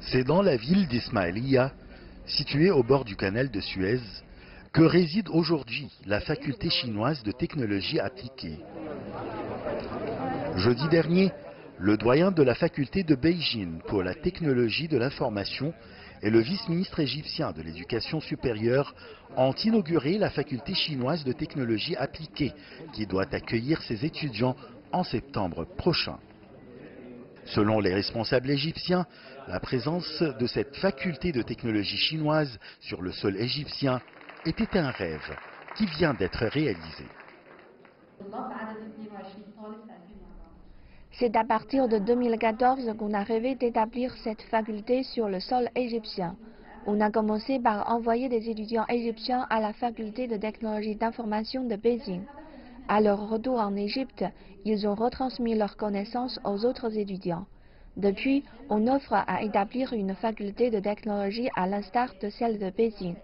C'est dans la ville d'Ismaïlia, située au bord du canal de Suez, que réside aujourd'hui la faculté chinoise de technologie appliquée. Jeudi dernier, le doyen de la faculté de Beijing pour la technologie de l'information et le vice-ministre égyptien de l'éducation supérieure ont inauguré la faculté chinoise de technologie appliquée qui doit accueillir ses étudiants en septembre prochain. Selon les responsables égyptiens, la présence de cette faculté de technologie chinoise sur le sol égyptien était un rêve qui vient d'être réalisé. C'est à partir de 2014 qu'on a rêvé d'établir cette faculté sur le sol égyptien. On a commencé par envoyer des étudiants égyptiens à la faculté de technologie d'information de Beijing. À leur retour en Égypte, ils ont retransmis leurs connaissances aux autres étudiants. Depuis, on offre à établir une faculté de technologie à l'instar de celle de Beijing.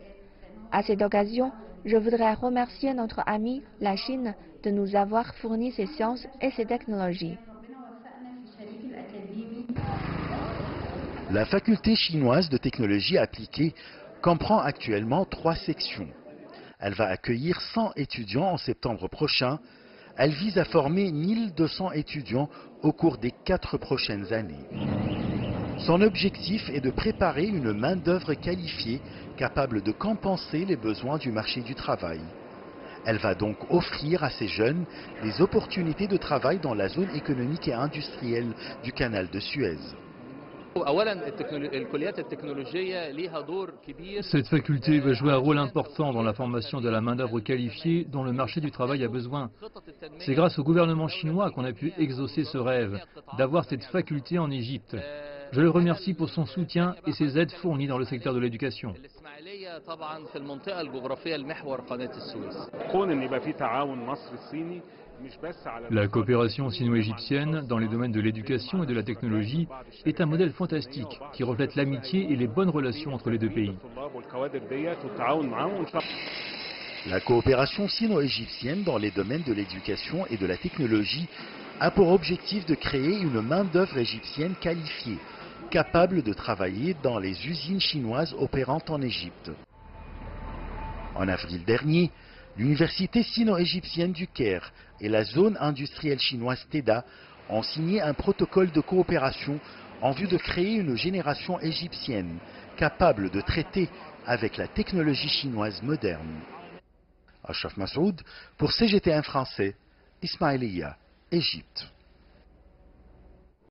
À cette occasion, je voudrais remercier notre ami, la Chine, de nous avoir fourni ces sciences et ces technologies. La faculté chinoise de technologie appliquée comprend actuellement 3 sections. Elle va accueillir 100 étudiants en septembre prochain. Elle vise à former 1200 étudiants au cours des 4 prochaines années. Son objectif est de préparer une main-d'œuvre qualifiée capable de compenser les besoins du marché du travail. Elle va donc offrir à ces jeunes des opportunités de travail dans la zone économique et industrielle du canal de Suez. Cette faculté va jouer un rôle important dans la formation de la main-d'œuvre qualifiée dont le marché du travail a besoin. C'est grâce au gouvernement chinois qu'on a pu exaucer ce rêve, d'avoir cette faculté en Égypte. Je le remercie pour son soutien et ses aides fournies dans le secteur de l'éducation. La coopération sino-égyptienne dans les domaines de l'éducation et de la technologie est un modèle fantastique qui reflète l'amitié et les bonnes relations entre les deux pays. La coopération sino-égyptienne dans les domaines de l'éducation et de la technologie a pour objectif de créer une main-d'œuvre égyptienne qualifiée, capable de travailler dans les usines chinoises opérantes en Égypte. En avril dernier, l'université sino-égyptienne du Caire et la zone industrielle chinoise TEDA ont signé un protocole de coopération en vue de créer une génération égyptienne capable de traiter avec la technologie chinoise moderne. Ashraf Massoud pour CGTN français, Ismaïlia, Égypte.